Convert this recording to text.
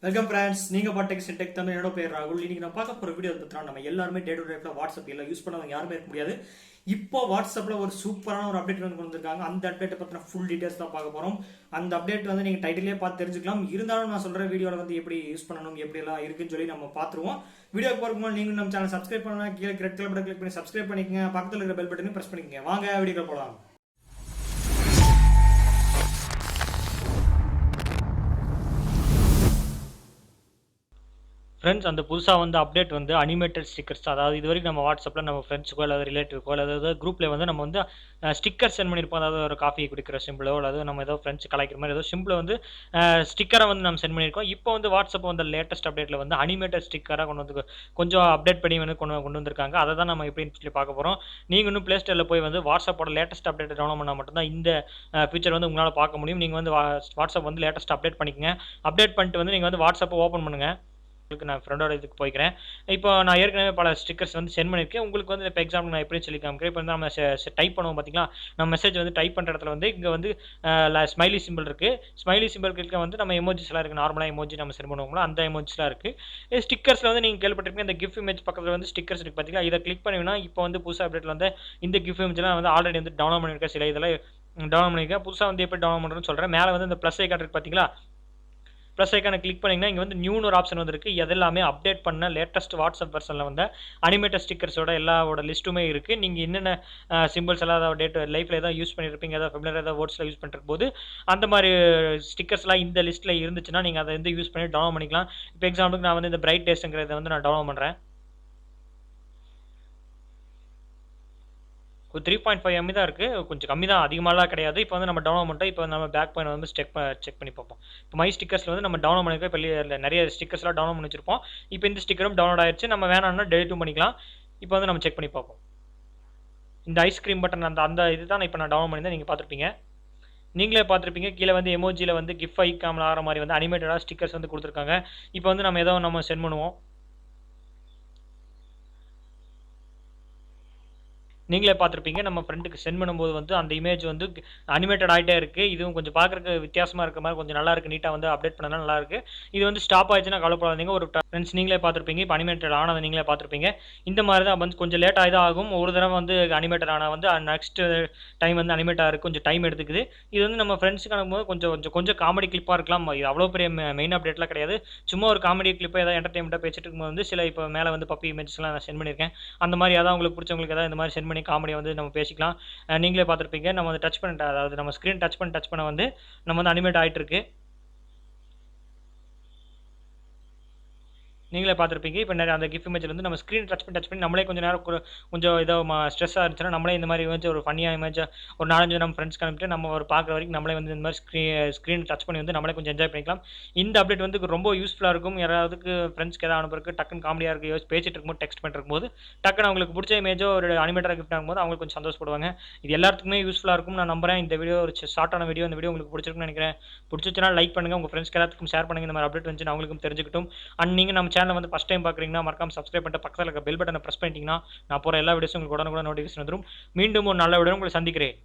Welcome friends, நீங்க பாட்டு tech Tamil. என்னோட பேர் ராகுல். இன்னைக்கு நான் பார்க்க போற வீடியோ பார்த்தீங்கன்னா, நம்ம எல்லாருமே டே டு லைஃப்ல வாட்ஸ்அப் எல்லாம் யூஸ் பண்ணவங்க யாருமே இருக்க முடியாது. இப்போ வாட்ஸ்அப்ல ஒரு சூப்பரான ஒரு அப்டேட் வந்து வந்திருக்காங்க. அந்த அப்டேட்டை பத்தின ஃபுல் டீடைல்ஸ் தான் பார்க்க போறோம். அந்த அப்டேட் வந்து நீங்க டைட்டிலே பார்த்து தெரிஞ்சுக்கலாம். இருந்தாலும் நான் சொல்ற வீடியோல வந்து எப்படி யூஸ் பண்ணணும், எப்படி எல்லாம் இருக்குன்னு சொல்லி நம்ம பார்த்துருவோம். வீடியோ போறதுக்கு நீங்க நம்ம சேனல் சப்ஸ்கிரைப் பண்ணா கீழே ரெட் கலர் பட்டன் கிளிக் பண்ணி சப்ஸ்கிரைப் பண்ணிக்கங்க. பக்கத்துல இருக்கிற பெல் பட்டனையும் பிரஸ் பண்ணிக்கங்க. வாங்க வீடியோக்கு போலாம். ஃப்ரெண்ட்ஸ், அந்த புதுசாக வந்து அப்டேட் வந்து அனிமேட்டட் ஸ்டிக்கர்ஸ். அதாவது இது வரைக்கும் நம்ம வாட்ஸ்அப்பில் நம்ம ஃப்ரெண்ட்ஸுக்கோ அல்லது ரிலேட்டிவ்க்கோ அல்லது குரூப்பில் வந்து நம்ம வந்து ஸ்டிக்கர் சென்ட் பண்ணியிருப்போம். அதாவது ஒரு காஃபி குடிக்கிற சிம்பிளோ அல்லது நம்ம ஏதோ ஃப்ரெண்ட்ஸ் கலாய்க்கிற மாதிரி ஏதோ சிம்பிளை வந்து ஸ்டிக்கரை வந்து நம்ம சென்ட் பண்ணியிருக்கோம். இப்போ வந்து வாட்ஸ்அப் வந்து லேட்டஸ்ட் அப்டேட்டில் வந்து அனிமேட்டட் ஸ்டிக்கராக கொண்டு வந்து கொஞ்சம் அப்டேட் பண்ணி வந்து கொண்டு வந்திருக்காங்க. அதை தான் நம்ம எப்படின்னு சொல்லி பார்க்க போகிறோம். நீங்கள் இன்னும் ப்ளே ஸ்டோரில் போய் வந்து வாட்ஸ்அப்போட லேட்டஸ்ட் அப்டேட் டவுன்லோட் பண்ணால் மட்டும்தான் இந்த ஃபீச்சர் வந்து உங்களால் பார்க்க முடியும். நீங்கள் வந்து வாட்ஸ்அப் வந்து லேட்டஸ்ட் அப்டேட் பண்ணிக்கங்க. அப்டேட் பண்ணிட்டு வந்து நீங்கள் வந்து வாட்ஸ்அப்பை ஓப்பன் பண்ணுங்கள். உங்களுக்கு நான் ஃப்ரெண்டோட இதுக்கு போய்க்கிறேன். இப்போ நான் ஏற்கனவே பல ஸ்டிக்கர்ஸ் வந்து சென்ட் பண்ணியிருக்கேன். உங்களுக்கு வந்து இப்போ எக்ஸாம்பிள் நான் எப்படி சொல்லி காமிக்கிறேன். இப்போ வந்து நம்ம டைப் பண்ணுவோம் பார்த்தீங்களா, நம்ம மெசேஜ் வந்து டைப் பண்ணுற இடத்துல வந்து இங்கே வந்து ஸ்மைலி சிம்பிள் இருக்குது. ஸ்மைலி சிம்பிள் கிட்ட வந்து நம்ம எமோஜிஸ்லாம் இருக்குது. நார்மலாக எமோஜி நம்ம சென்ட் பண்ணுவோம்ல, அந்த எமோஜிஸ்லாம் இருக்குது. ஸ்டிக்கர்ஸில் வந்து நீங்கள் கேள்விப்பட்டிருப்பீங்க, இந்த கிஃப்ட் இமேஜ் பக்கத்தில் வந்து ஸ்டிக்கர்ஸ் இருக்குது பார்த்தீங்களா. இதை கிளிக் பண்ணிங்கன்னா இப்போ வந்து புதுசாக அப்டேட்டில் வந்து இந்த கிஃப்ட் இமேஜ்லாம் வந்து ஆல்ரெடி வந்து டவுன்லோட் பண்ணியிருக்கேன். சில இதெல்லாம் டவுன்லோட் பண்ணியிருக்கேன். புதுசாக வந்து எப்படி டவுன்லோட் பண்ணுறதுன்னு சொல்கிறேன். மேலே வந்து இந்த ப்ளஸ் ஐக்கான் இருக்குது பார்த்தீங்களா, ப்ளஸ் ஐக்கானை கிளிக் பண்ணிங்கன்னா இங்கே வந்து நியூன்னு ஒரு ஆப்ஷன் வந்துருக்கு. எல்லாமே அப்டேட் பண்ண லேட்டஸ்ட் வாட்ஸ்அப் வெர்ஷனில் வந்து அனிமேட்டட் ஸ்டிக்கர்ஸோட எல்லாவோட லிஸ்ட்டுமே இருக்குது. நீங்கள் என்னென்ன சிம்பிள்ஸ் எல்லாம் ஏதாவது டேட் லைஃப்பில் ஏதாவது யூஸ் பண்ணியிருப்பீங்க, ஏதாவது ஃபெமிலியர் ஏதாவது வேர்ட்ஸில் யூஸ் பண்ணிருக்கும் போது அந்த மாதிரி ஸ்டிக்கர்ஸ்லாம் இந்த லிஸ்ட்டில் இருந்துச்சுன்னா நீங்கள் அதை வந்து யூஸ் பண்ணி டவுன்லோட் பண்ணிக்கலாம். இப்போ எக்ஸாம்பிளுக்கு நான் வந்து இந்த பிரைட் டேஸ்ங்கிறத வந்து நான் டவுன்லோட் பண்ணுறேன். 3.5 MB தான் இருக்குது. கொஞ்சம் கம்மி தான், அதிகமாகலாம் கிடையாது. இப்போ வந்து நம்ம டவுன்லோட் பண்ணிட்டோம். இப்போ நம்ம பேக் பாயிண்ட் வந்து செக் பண்ணி பார்ப்போம். இப்போ மை ஸ்டிக்கர்ஸில் வந்து நம்ம டவுன்லோட் பண்ணிருக்கோம். இப்போ நிறைய ஸ்டிக்கர்ஸ்லாம் டவுன்லோட் பண்ணி வச்சிருப்போம். இப்போ இந்த ஸ்டிக்கரும் டவுன்லோட் ஆயிடுச்சு. நம்ம வேணாம்னா டெலிட்டும் பண்ணிக்கலாம். இப்போ வந்து நம்ம செக் பண்ணி பார்ப்போம். இந்த ஐஸ்கிரீம் பட்டன் அந்த இது தான் இப்போ நான் டவுன்லோட் பண்ணியிருந்தேன். நீங்கள் பார்த்துருப்பீங்க, நீங்களே பார்த்துருப்பீங்க. கீழே வந்து எமோஜியில் வந்து கிஃப்ட் ஐக்காமல் ஆகிற மாதிரி வந்து அனிமேட்டடாக ஸ்டிக்கர்ஸ் வந்து கொடுத்துருக்காங்க. இப்போ வந்து நம்ம ஏதோ நம்ம சென்ட் பண்ணுவோம். நீங்களே பார்த்துருப்பீங்க, நம்ம ஃப்ரெண்டுக்கு சென்ட் பண்ணும்போது வந்து அந்த இமேஜ் வந்து அனிமேட்டட் ஆகிட்டே இருக்குது. இதுவும் கொஞ்சம் பார்க்குறதுக்கு வித்தியாசமாக இருக்க மாதிரி கொஞ்சம் நல்லா இருக்குது. நீட்டாக வந்து அப்டேட் பண்ணால் நல்லா இருக்குது. இது வந்து ஸ்டாப் ஆயிடுச்சுன்னா கவலைப்படாதீங்க. ஒரு ஃப்ரெண்ட்ஸ் நீங்களே பார்த்துருப்பீங்க. இப்போ அனிமேட்டட் ஆனதை நீங்களே பார்த்துருப்பீங்க. இந்த மாதிரி தான் வந்து கொஞ்சம் லேட்டாக தான் ஆகும். ஒரு தடவை வந்து அனிமேட்டட் ஆனால் வந்து நெக்ஸ்ட் டைம் வந்து அனிமேட் ஆகிறதுக்கு கொஞ்சம் டைம் எடுத்துக்குது. இது வந்து நம்ம ஃப்ரெண்ட்ஸுக்கு அனுப்பும்போது கொஞ்சம் காமெடி கிளிப்பாக இருக்கலாம். இது அவ்வளோ பெரிய மெயின் அப்டேட்லாம் கிடையாது. சும்மா ஒரு காமெடி கிளிப்பை ஏதாவது என்டர்டைன்மெண்ட்டாக பேசிட்டு இருக்கும்போது வந்து சில இப்போ மேலே வந்து பப்பி இமேஜஸ்லாம் நான் சென்ட் பண்ணியிருக்கேன். அந்த மாதிரி ஏதாவது உங்களுக்கு பிடிச்சவங்களுக்கு ஏதாவது இந்த மாதிரி சென்ட் பண்ணி காமெடியை வந்து நம்ம பேசிக்கலாம். நீங்களே பார்த்துருப்பீங்க, நம்ம வந்து டச் பண்ணிட்டு, அதாவது நம்ம ஸ்க்ரீன் டச் பண்ண வந்து நம்ம வந்து அனிமேட் ஆகிட்டு இருக்கு. நீங்களே பார்த்துருப்பீங்க. இப்போ நிறைய அந்த கிஃப்ட் இமேஜில் வந்து நம்ம ஸ்க்ரீன் டச் பண்ணி நம்மளே கொஞ்சம் நேரம் கொஞ்சம் ஏதோ ஸ்ட்ரெஸ்ஸாக இருந்துச்சுன்னா நம்மளே இந்த மாதிரி இமேஜ் ஒரு ஃபன்னியாக இமேஜ் ஒரு 4-5 நம்ம ஃப்ரெண்ட்ஸ் அனுப்பிட்டு நம்ம ஒரு பார்க்குற வரைக்கும் நம்மளே வந்து இந்த மாதிரி ஸ்க்ரீன் டச் பண்ணி வந்து நம்மளே கொஞ்சம் என்ஜாய் பண்ணிக்கலாம். இந்த அப்டேட் வந்து ரொம்ப யூஸ்ஃபுல்லாக இருக்கும். யாராவதுக்கு ஃப்ரெண்ட்ஸ்க்கு ஏதாவது அனுப்புறதுக்கு டக்குன்னு காமெடியாக இருக்குது, பேசிட்டு இருக்கும்போது டெக்ஸ்ட் பண்ணிருக்கும்போது டக்குன்னு அவங்களுக்கு பிடிச்ச இமேஜோ ஒரு அனிமேட்டராக கிஃப்ட் ஆகும்போது அவங்களுக்கு கொஞ்சம் சந்தோஷப்படுவாங்க. இது எல்லாத்துக்குமே யூஸ்ஃபுல்லாக இருக்கும் நான் நம்புறேன். இந்த வீடியோ ஒரு ஷார்ட்டான வீடியோ. இந்த வீடியோ உங்களுக்கு பிடிச்சிருக்குன்னு நினைக்கிறேன். பிடிச்சிச்சுன்னா லைக் பண்ணுங்கள், உங்கள் ஃப்ரெண்ட்ஸ்க்கு எல்லாத்துக்கும் ஷேர் பண்ணுங்கள். இந்த மாதிரி அப்டேட் வந்து அவங்களுக்கும் தெரிஞ்சுக்கிட்டும். அண்ட் நீங்கள் நம்ம சேனல் வந்து ஃபஸ்ட் டைம் பார்க்குறீங்கன்னா மறக்காம சப்ஸ்கிரைப் பண்ணிட்டு பக்கத்தில் இருக்க பெல் பட்டனை பிரஸ் பண்ணிட்டீங்கன்னா நான் போகிற எல்லா வீடியோஸும் உங்களுக்கு உடனுக்குடன் நோட்டிஃபிகேஷன் வந்துடும். மீண்டும் ஒரு நல்ல வீடியோ உங்களை சந்திக்கிறேன்.